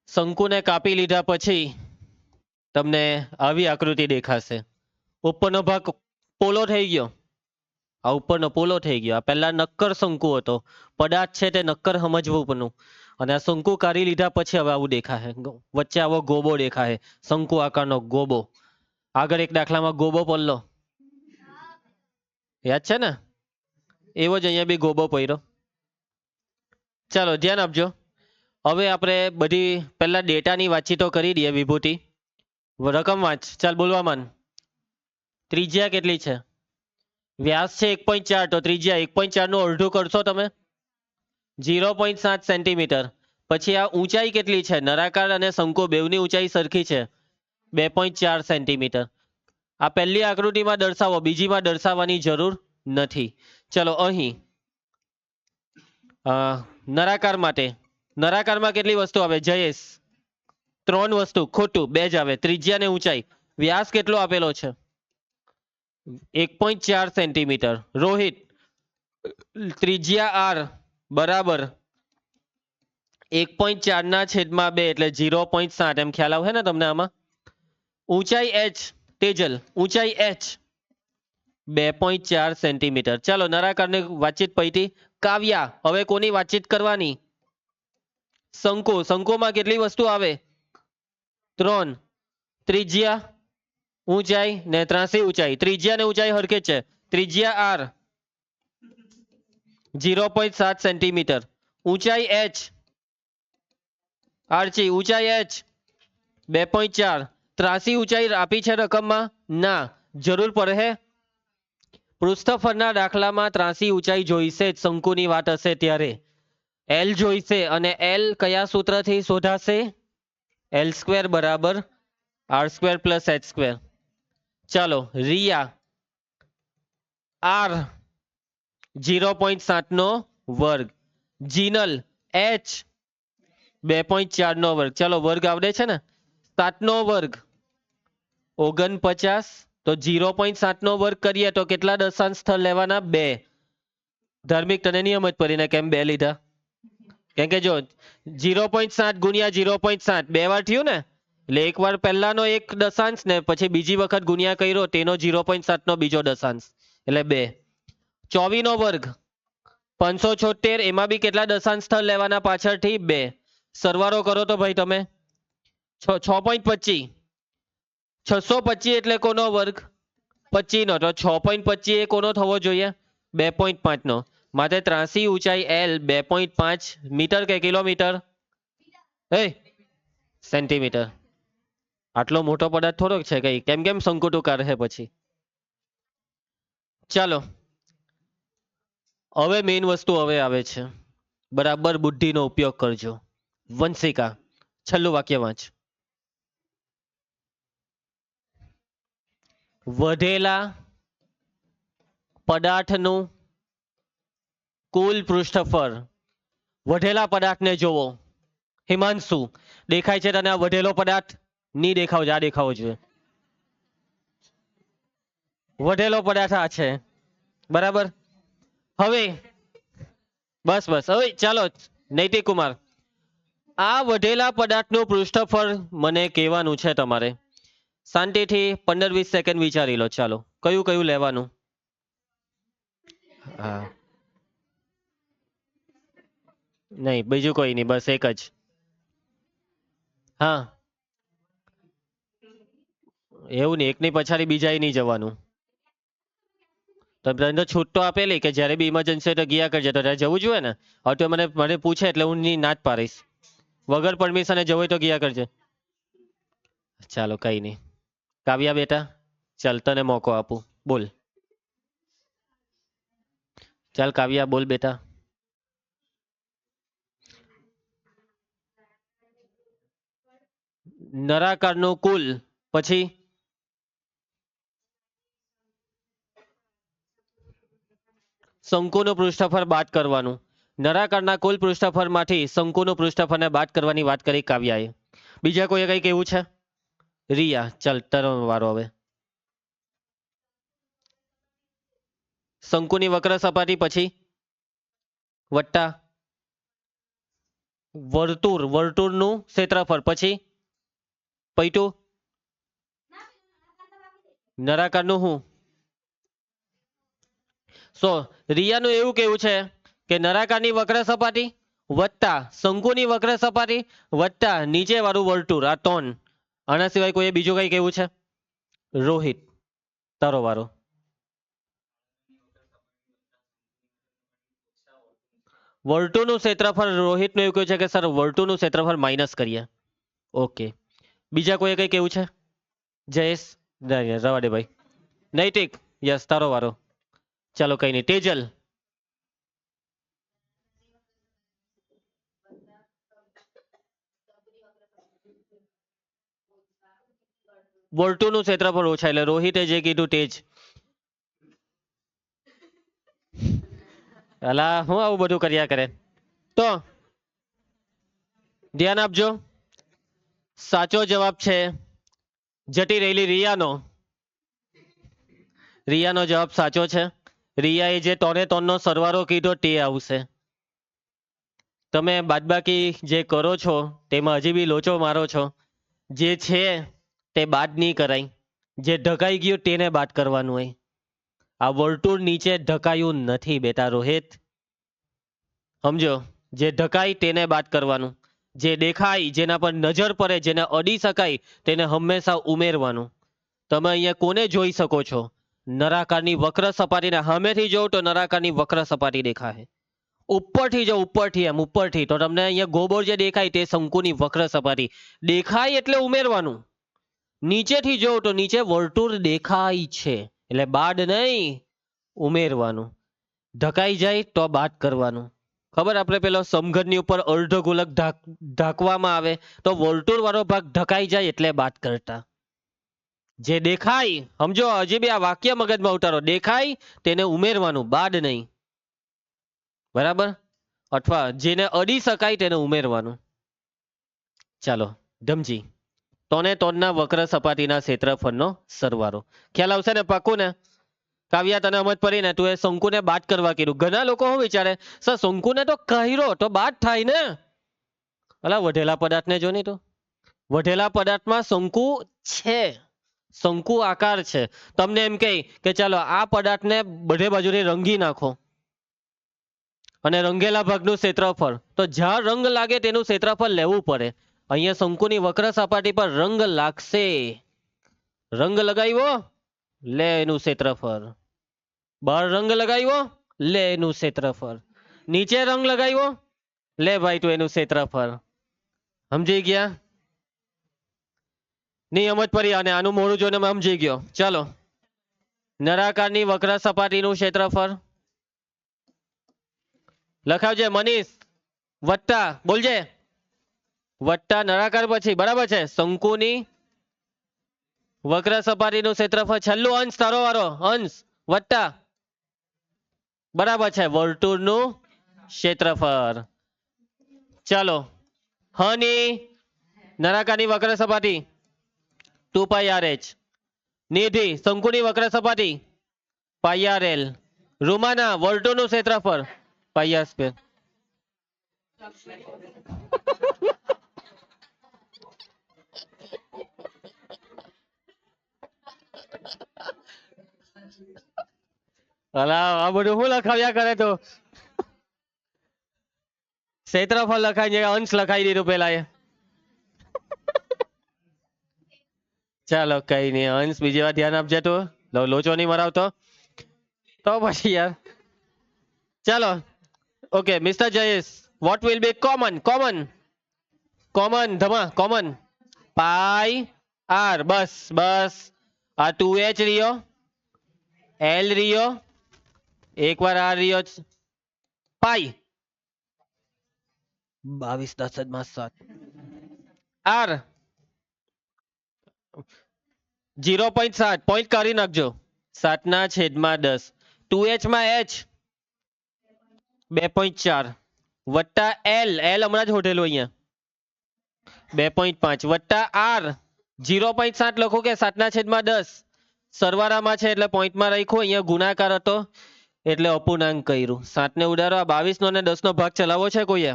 શંકુને કાપી લીધા પછી તમને આવી આકૃતિ દેખાશે. ઉપરનો ભાગ પોલો થઈ ગયો. આ ઉપરનો પોલો થઈ ગયો. આ પહેલા નક્કર શંકુ હતો. પદાર્થ છે તે નક્કર સમજવું પડનું. અને આ શંકુ કાઢી લીધા પછી હવે આવું દેખાય. વચ્ચે આવો ગોબો દેખાય, શંકુ આકારનો ગોબો. આગળ એક દાખલામાં ગોબો પડલો યાદ છે ને? એવો જ અહીંયા બી ગોબો પડ્યો. ચાલો ધ્યાન આપજો. હવે આપણે બધી પહેલા ડેટાની વાતચીતો કરી દઈએ. વિભૂતિ રકમ વાંચ. ચાલ બોલવા માંડ. ત્રિજ્યા કેટલી છે? વ્યાસ છે 1.4, તો ત્રિજ્યા 1.4 નું અડધું કરશો તમે 0.7 સેન્ટીમીટર. પછી આ ઊંચાઈ કેટલી છે? નળાકાર અને શંકુ બેવની ઊંચાઈ સરખી છે 2.4 સેન્ટીમીટર. આ પહેલી આકૃતિમાં દર્શાવો, બીજીમાં દર્શાવવાની જરૂર નથી. ચલો અહીં નળાકાર માટે, નળાકારમાં કેટલી વસ્તુ આવે જયેશ? 3 વસ્તુ. ખોટું, 2 જ આવે. ત્રિજ્યા ને ઊંચાઈ. વ્યાસ કેટલો આપેલો છે? 1.4 સેન્ટીમીટર. રોહિત, ત્રિજ્યા આર બરાબર 1.4 ના છેદમાં 2 એટલે 0.7. એમ ખ્યાલ આવે ને તમને આમાં? ઊંચાઈ એચ, તેજલ ઊંચાઈ એચ 2.4 સેન્ટીમીટર. ચાલો નળાકારની વાતચીત પૈતી. કાવ્યા, હવે કોની વાતચીત કરવાની? શંકુ. શંકુમાં કેટલી વસ્તુ આવે? 3. ત્રિજ્યા, ઊંચાઈ ને ત્રાસી ઊંચાઈ. ત્રિજ્યા ને ઊંચાઈ હરખે છે. ત્રિજ્યા આર 0.7 સેન્ટીમીટર. ઊંચાઈ એચ, આરચી ઊંચાઈ એચ 2.4. ત્રાસી ઊંચાઈ આપી છે રકમમાં? ના. જરૂર પડે? પૃષ્ઠફળના દાખલામાં ત્રાસી ઊંચાઈ જોઈશે જ. શંકુની વાત હશે ત્યારે એલ જોઈશે, અને એલ કયા સૂત્રથી શોધાશે? એલ સ્ક્વેર બરાબર R square plus H square. ચાલો રિયા, આર 0.7 નો વર્ગ. જીનલ એચ 2.4 નો વર્ગ. ચાલો વર્ગ આવડે છે ને? 7 નો વર્ગ 49. તો 0.7 નો વર્ગ કરીએ તો કેટલા દશાંશ સ્થળ લેવાના? 2. ધાર્મિક તને નિયમ જ પડીને કેમ 2 લીધા? કેમ કે જો 0.7 ગુણ્યા 0.7 2 વાર થયું ને, એટલે એક વાર પહેલાનો એક દશાંશ ને પછી બીજી વખત ગુણ્યા કર્યો તેનો 0.7 નો બીજો દશાંશ એટલે 2. 24 નો વર્ગ 576. એમાં બી કેટલા દશાંશ સ્થળ લેવાના પાછળથી? 2. સરવાળો કરો તો ભાઈ તમે 6.25. 625 એટલે કોનો વર્ગ? 25 નો. તો 6.25 એ કોનો થવો જોઈએ? 2.5 નો. માટે ત્રાસી ઊંચાઈ એલ 2.5 મીટર કે કિલોમીટર? સેન્ટીમીટર. આટલો મોટો પદાર્થ થોડોક છે કઈ, કેમ કેમ શંકુટુકાર છે પછી? ચાલો હવે મેઇન વસ્તુ હવે આવે છે. બરાબર બુદ્ધિનો ઉપયોગ કરજો. વંશિકા, છેલ્લું વાક્ય વાંચ. વધેલા પદાર્થનું કુલ પૃષ્ઠફળ. વધેલા પદાર્થને જોવો. હિમાંશુ, દેખાય છે તને આ વધેલો પદાર્થ? ની દેખાવ, જા દેખાવો જોઈએ. વધેલો પદાર્થ આ છે બરાબર. હવે બસ બસ, હવે ચાલો નૈતિક કુમાર, આ વધેલા પદાર્થનું પૃષ્ઠફળ મને કહેવાનું છે તમારે. શાંતિથી 15-20 સેકન્ડ વિચારી લો. ચાલો કયું કયું લેવાનું? હા, નહીં બીજું કોઈ નહીં, બસ એક જ. હા, એવું નહીં, એકની પછાડી બીજાય નહીં જવાનું. તો તને તો છૂટ તો આપેલી કે જ્યારે બી ઇમરજન્સી હોય તો ગયા કરજે, તો ત્યારે જવું જોઈએ ને. હવે તો મને મને પૂછે એટલે હું ની ના જ પાડીશ. વગર પરમિશને જવું હોય તો ગયા કરજે. ચાલો કઈ નહીં. કાવ્યા બેટા, ચાલ તને મોકો આપું, બોલ. ચાલ કાવ્યા બોલ બેટા. નળાકારનું કુલ, પછી શંકુનું પૃષ્ઠફળ બાદ કરવાનું. નળાકારના કુલ પૃષ્ઠફળમાંથી શંકુનું પૃષ્ઠફળને બાદ કરવાની વાત કરી કાવ્યાએ. બીજા કોઈએ કઈ કેવું છે? રિયા, ચાલ તારો વારો હવે. શંકુની વક્ર સપાટી પછી વટ્ટા વર્તુળ, વર્તુળનું ક્ષેત્રફળ પછી પૈટું નળાકારનું હું. રિયાનું એવું કેવું છે કે નળાકારની વક્ર સપાટી વત્તા શંકુની વક્ર સપાટી વત્તા નીચે વાળું વર્તુળ, આ 3. આના સિવાય કોઈ બીજું કઈ કેવું છે? રોહિત, તારો વારો. વર્તુળનું ક્ષેત્રફળ રોહિતનું એવું કહ્યું છે કે સર વર્તુળનું ક્ષેત્રફળ માઇનસ કરીએ. ઓકે, બીજા કોઈ કઈ કેવું છે? જયેશ, રવા દે ભાઈ. નૈતિક, યસ તારો વારો. ચાલો કઈ નહીં. તેજલ, વર્તુળનું ક્ષેત્રફળ ઓછા એટલે રોહિતે જે કીધું તે જ. અલા હું આવું બધું કર્યા કરે. તો ધ્યાન આપજો, સાચો જવાબ છે જટી રહેલી રિયાનો. રિયાનો જવાબ સાચો છે. રિયાએ જે 3 નો સરવાળો કીધો તે આવશે. તમે બાદબાકી જે કરો છો તેમાં હજી બી લોચો મારો છો. જે છે તે બાદ નહીં કરાય, જે ઢકાઈ ગયું તેને બાદ કરવાનું હોય. આ વર્તુળ નીચે ઢકાયું નથી બેટા રોહિત, સમજો. જે ઢકાય તેને બાદ કરવાનું, જે દેખાય, જેના પર નજર પડે, જેને અડી શકાય તેને હંમેશા ઉમેરવાનું. તમે અહીંયા કોને જોઈ શકો છો? નળાકારની વક્ર સપાટીને સામેથી જોઉં તો નળાકારની વક્ર સપાટી દેખાય. ઉપરથી જો ઉપરથી એમ ઉપરથી તો તમને અહીંયા ગોબોર જે દેખાય તે શંકુની વક્ર સપાટી દેખાય એટલે ઉમેરવાનું. નીચેથી જોઉં તો નીચે વર્તુળ દેખાય છે એટલે બાદ નહીં, ઉમેરવાનું. ઢકાઈ જાય તો બાદ કરવાનું. ખબર આપણે પેલો સમઘનની ઉપર અર્ધ ગોલક ઢાંકવામાં આવે તો વર્તુળ વાળો ભાગ ઢકાઈ જાય એટલે બાદ કરતા. જે દેખાય, સમજો, હજી બી આ વાક્ય મગજમાં ઉતારો, દેખાય તેને ઉમેરવાનું, બાદ નહીં. બરાબર? અથવા જેને અડી શકાય તેને ઉમેરવાનું. ચાલો ધમજી. 3 ના વક્ર સપાટીના ક્ષેત્રફળનો સરવાળો ખ્યાલ આવશે ને? પાકું ને? કાવ્યા તને સમજ પડી ને? તું એ શંકુને બાદ કરવા કીધું. ઘણા લોકો શું વિચારે, સર શંકુને તો કર્યો તો બાદ થાય ને. અલા વઢેલા પદાર્થને જો નહીં તો વઢેલા પદાર્થમાં શંકુ છે, શંકુ આકાર છે. તમને એમ કહે કે ચાલો આ પદાર્થને બધે બાજુથી રંગી નાખો અને રંગેલા ભાગનું ક્ષેત્રફળ, તો જ્યાં રંગ લાગે તેનું ક્ષેત્રફળ લેવું પડે. અહીંયા શંકુની વક્ર સપાટી પર રંગ લાગશે. રંગ લગાવ્યો, લે એનું ક્ષેત્રફળ. બહાર રંગ લગાવ્યો, લે એનું ક્ષેત્રફળ. નીચે રંગ લગાવ્યો, લે ભાઈ તું એનું ક્ષેત્રફળ. સમજી ગયા? નહીં સમજ પડી? અને આનું મોડું જોઈને મેં સમજી ગયો. ચાલો, નળાકારની વક્ર સપાટીનું ક્ષેત્રફળ લખાવજે મનીષ. વત્તા બોલજે, વત્તા નળાકાર પછી બરાબર છે શંકુની વક્ર સપાટીનું ક્ષેત્રફળ. છેલ્લું અંશ તારો વારો, અંશ વત્તા બરાબર છે વર્તુળનું ક્ષેત્રફળ. ચાલો, હની નળાકારની વક્ર સપાટી 2πrh, નિધિ શંકુની વક્ર સપાટી πrl, રૂમાના વર્તુળનું ક્ષેત્રફળ πr². અલા આ બધું શું લખાવ્યા કરે? તો ક્ષેત્રફળ લખાઈ અંશ લખાઈ દીધું પેલા એ. ચાલો કઈ નહીં, અંશ બીજી વાર ધ્યાન આપજે. તું લોચો નહીં મરાવતો તો પછી યાર. ચાલો okay mister Jayesh, what will be common? Common common ધમા કોમન પાઈ આર. બસ બસ, આ 2h રહ્યો, એલ રહ્યો, એક વાર આર રહ્યો, પાઈ 22 આર 0.7 પોઈન્ટ કરી નાખજો. 7/10. 2h માં h 2.4 વત્તા એલ, એલ હમણાં જ હોટેલું અહીંયા 2.5 વત્તા આર 0.7 લખો કે 7/10 સરવાળામાં છે એટલે પોઈન્ટમાં રાખ્યું. અહીંયા ગુણાકાર હતો એટલે અપૂર્ણાંક કર્યું. 7 ને ઉડાડો. આ 22 નો અને 10 નો ભાગ ચલાવવો છે કોઈએ?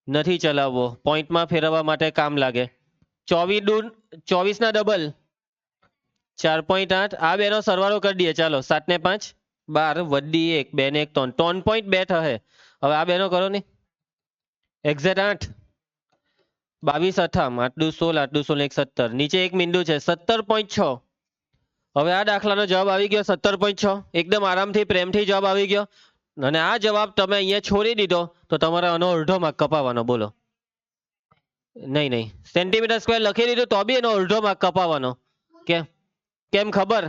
નથી ચલાવવો. પોઈન્ટમાં ફેરવવા માટે કામ લાગે. 24 ના ડબલ 4.8. આ બેનો સરવાળો કરી દઈએ. ચાલો 7 ને 5 12 વડી 1 2 ને 1 3 3.2 થશે. હવે આ બેનો કરો ને એક્ઝેક્ટ 8 22 8 આટલું 16 આટલું 16 1 17. નીચે એક મીંડું છે 17.6. હવે આ દાખલાનો જવાબ આવી ગયો 17.6. એકદમ આરામથી પ્રેમથી જવાબ આવી ગયો. અને આ જવાબ તમે અહીંયા છોડી દીધો તો તમારે આનો અડધો માર્ક કપાવવાનો. બોલો. નહીં નહીં, સેન્ટીમીટર સ્ક્વેર લખી દીધું તો બી એનો અડધો માર્ક કપાવવાનો. કેમ કેમ ખબર?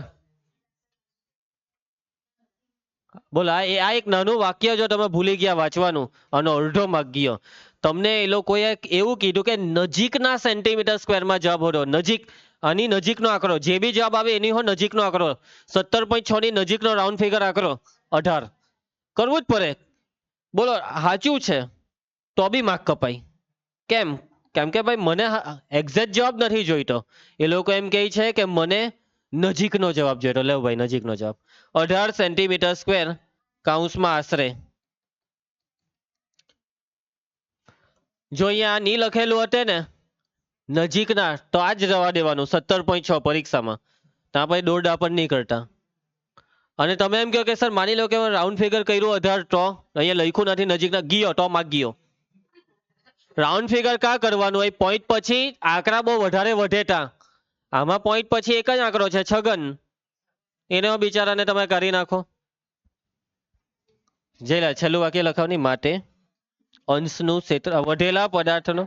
બોલો, આ એક નાનું વાક્ય જો તમે ભૂલી ગયા વાંચવાનું, આનો અડધો માર્ક ગયો. તમને એ લોકોએ એવું કીધું કે નજીકના સેન્ટીમીટર સ્ક્વેરમાં જવાબ હોડો. નજીક, આની નજીકનો આંકડો જે બી જવાબ આવે એની હો નજીકનો આંકડો. 17.6 ની નજીકનો રાઉન્ડ ફિગર આંકડો 18 કરવું જ પડે. બોલો, સાચું છે તો બી માર્ક કપાય. કેમ? કેમ કે ભાઈ મને એક્ઝેક્ટ જવાબ નથી જોઈતો. એ લોકો એમ કહે છે કે મને નજીકનો જવાબ જોઈતો. લેવો ભાઈ, નજીકનો જવાબ 18 સેન્ટીમીટર સ્ક્વેર કૌંસમાં આશરે. જો અહીંયા ની લખેલું હતે ને નજીકના તો આ જ રવા દેવાનું 17.6 પરીક્ષામાં. ત્યાં પછી દોરડા પણ નહીં કરતા. અને તમે એમ કહો કે સર માની લો કે રાઉન્ડ ફિગર કર્યું 18 તો અહીંયા લખ્યું નથી નજીકના, ગયો તો માર્ક ગયો. રાઉન્ડ ફિગર કા કરવાનું હોય? પોઈન્ટ પછી આંકડા બહુ વધારે વધેતા. આમાં પોઈન્ટ પછી એક જ આંકડો છે, છગન. એને બિચારાને તમે કરી નાખો. જેલા છેલ્લું વાક્ય લખાવની માટે અંશનું ક્ષેત્ર વધેલા પદાર્થનો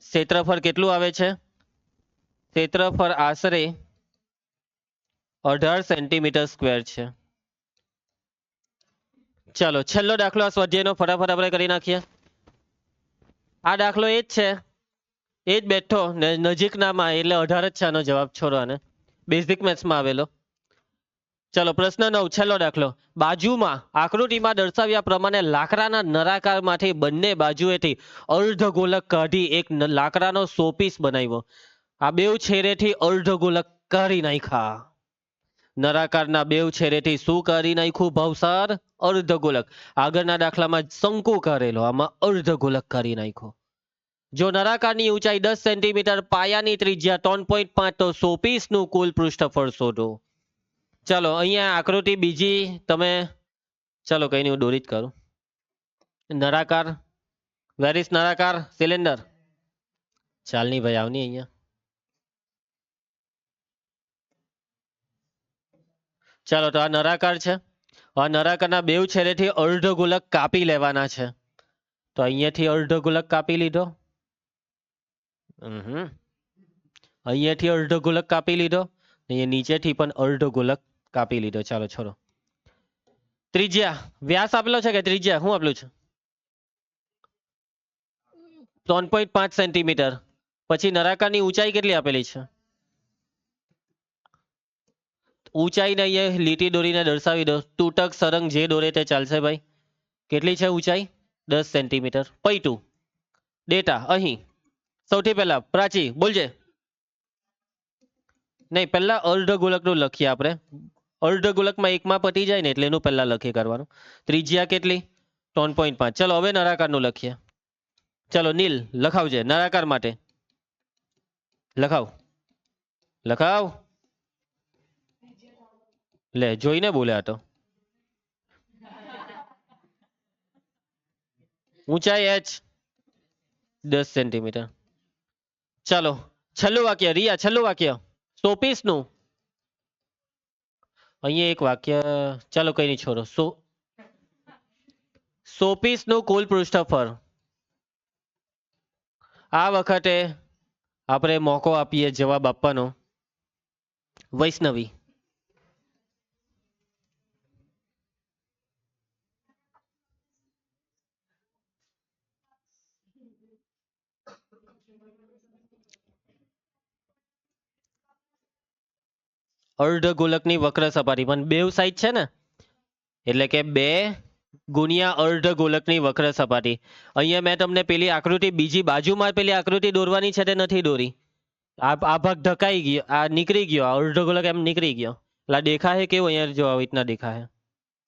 ક્ષેત્રફળ કેટલું આવે છે? ક્ષેત્રફળ આશરે 18 સેન્ટીમીટર સ્ક્વેર છે. ચાલો છેલ્લો દાખલો આ સ્વાધ્યાયનો ફટાફટ આપણે કરી નાખીએ. આ દાખલો એ જ છે, એ જ બેઠો ને નજીકનામાં, એટલે 18 જ છે આનો જવાબ. છોડવાને બેઝિક મેથ્સમાં આવેલો. ચલો પ્રશ્ન 9, છેલ્લો દાખલો. બાજુમાં આકૃતિમાં દર્શાવ્યા પ્રમાણે લાકડાના નળાકારમાંથી બંને બાજુએથી અર્ધગોલક કાઢી એક લાકડાનો શોપીસ બનાવ્યો. આ બેઉ છેડેથી અર્ધગોલક કાઢી નાખ્યા. નળાકારના બેઉ છેડેથી શું કાઢી નાખ્યું ભાવસાર? અર્ધગોલક. આગળના દાખલામાં શંકુ કરેલો, આમાં અર્ધગોલક કાઢી નાખ્યો. જો નળાકારની ઊંચાઈ 10 સેન્ટીમીટર, પાયાની ત્રિજ્યા 3.5 તો શોપીસનું કુલ પૃષ્ઠફળ શોધો. ચાલો અહીંયા આકૃતિ બીજી તમે, ચાલો કઈ નહીં હું દોરી જ કરું. નળાકાર, વેર ઇઝ નળાકાર સિલિન્ડર? ચાલ નહીં ભાઈ, આવની અહીંયા. ચાલો તો આ નળાકાર છે. આ નળાકારના બેઉ છેડેથી અર્ધગોલક કાપી લેવાના છે. તો અહીંયાથી અર્ધગોલક કાપી લીધો. અહીંયાથી અર્ધગોલક કાપી લીધો. અહીંયા નીચેથી પણ અર્ધગોલક કાપી લીધો. ચાલો છોડો. ત્રિજ્યા, વ્યાસ આપેલો છે કે ત્રિજ્યા શું આપેલું છે? 3.5 સેન્ટીમીટર. પછી નળાકારની ઊંચાઈ કેટલી આપેલી છે? ઊંચાઈને અહીંયા લીટી દોરીને દર્શાવી દો. તૂટક સરંગ જે દોરે તે ચાલશે ભાઈ. કેટલી છે ઊંચાઈ? 10 સેન્ટીમીટર. પૈટું ડેટા અહીં સૌથી પહેલા પ્રાચી બોલજે. નહીં, પહેલા અર્ધગોલકનું લખીએ આપણે. અર્ધગોલકમાં એકમાં પતી જાય ને એટલે એનું પહેલા લખી કરવાનું. ત્રિજ્યા કેટલી? 3.5. ચલો હવે નળાકારનું લખીએ. ચલો નીલ લખાવજે નળાકાર માટે. લખાવ લખાવ. લે જોઈને બોલ્યા તો. ઊંચાઈ h 10 સેન્ટીમીટર. ચાલો છેલ્લું વાક્ય રિયા, છેલ્લું વાક્ય શોપીસ નું. અહીંયા એક વાક્ય, ચાલો કઈ નહીં છોડો. શોપીસ નું કુલ પૃષ્ઠફળ. આ વખતે આપણે મોકો આપીએ જવાબ આપવાનો. વૈષ્ણવી. અર્ધગોલકની વક્ર સપાટી પણ બેવ સાઈડ છે ને, એટલે કે 2 ગુણ્યા અર્ધગોલકની વક્ર સપાટી. અહીંયા મેં તમને પેલી આકૃતિ બીજી બાજુમાં પેલી આકૃતિ દોરવાની છે તે નથી દોરી. આ ભાગ ઢકાઈ ગયો, આ નીકળી ગયો, આ અર્ધગોલક એમ નીકળી ગયો. એટલે દેખાય કેવું? અહીંયા જો આવી રીતના દેખાય,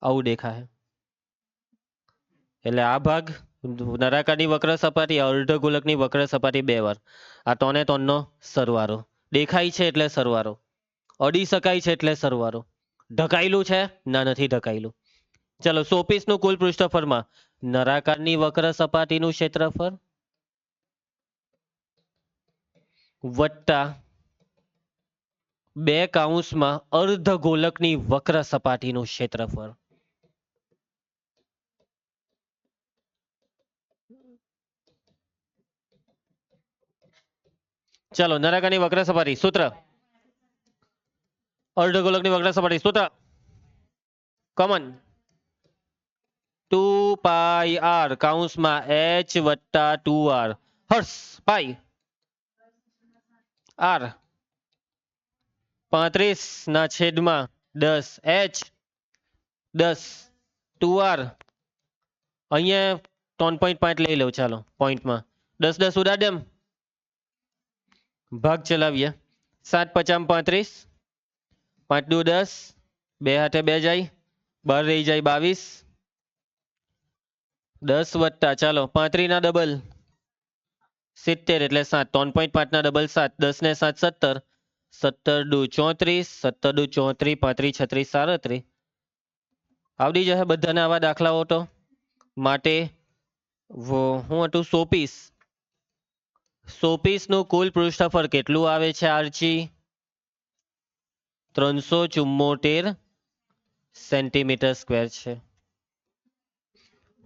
આવું દેખાય. એટલે આ ભાગ નળાકારની વક્ર સપાટી, અર્ધગોલકની વક્ર સપાટી 2 વાર. આ 3 ને 3 નો સરવાળો. દેખાય છે એટલે સરવાળો, અડી શકાય છે એટલે સરવાળો. ઢકાયેલું છે ના, નથી ઢકાયેલું. ચલો શોપીસ નું કુલ પૃષ્ઠફળમાં નળાકારની વક્ર સપાટીનું ક્ષેત્રફળ વત્તા બે કૌંસમાં અર્ધગોલકની વક્ર સપાટીનું ક્ષેત્રફળ. ચાલો નળાકારની વક્ર સપાટી સૂત્ર, અર્ધગોલકની વક્ર સપાટી સૂત્ર કોમન 2 પાઈ r કૌંસમાં h વત્તા 2r હર્ષ પાઈ r 35 ના છેદમાં 10 h 10 2r અહીંયા 3.5 લઈ લઉં. ચાલો પોઈન્ટમાં 10 10 ઉડા દેમ, ભાગ ચલાવીએ. 7 50 35, 5 દુ 10, 2 હાથે 2 જાય, 12 રહી જાય 22, 10 વત્તા ચાલો 35 ના ડબલ 70 એટલે 7, 3.5 ના ડબલ 7, 10 ને 7 17, 17 દુ 34, 17 દુ 34, 35 36 37. આવડી જશે બધાને આવા દાખલાઓ તો. માટે હું હતું 100 પીસ. 100 પીસનું કુલ પૃષ્ઠફળ કેટલું આવે છે આરજી? 374 સેન્ટીમીટર સ્ક્વેર છે.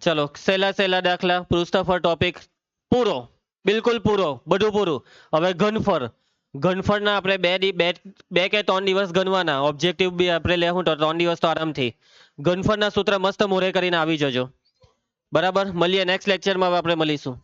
ચલો સહેલા સહેલા દાખલા, પૃષ્ઠફળ ટોપિક પૂરો, બિલકુલ પૂરો, બધું પૂરું. હવે ઘનફળ, ઘનફળના આપણે બે કે 3 દિવસ ગણવાના. ઓબ્જેક્ટિવ બી આપણે લેવું તો 3 દિવસ તો આરામથી. ઘનફળના સૂત્ર મસ્ત મોરે કરીને આવી જજો. બરાબર, મળીએ નેક્સ્ટ લેક્ચરમાં. આપણે મળીશું.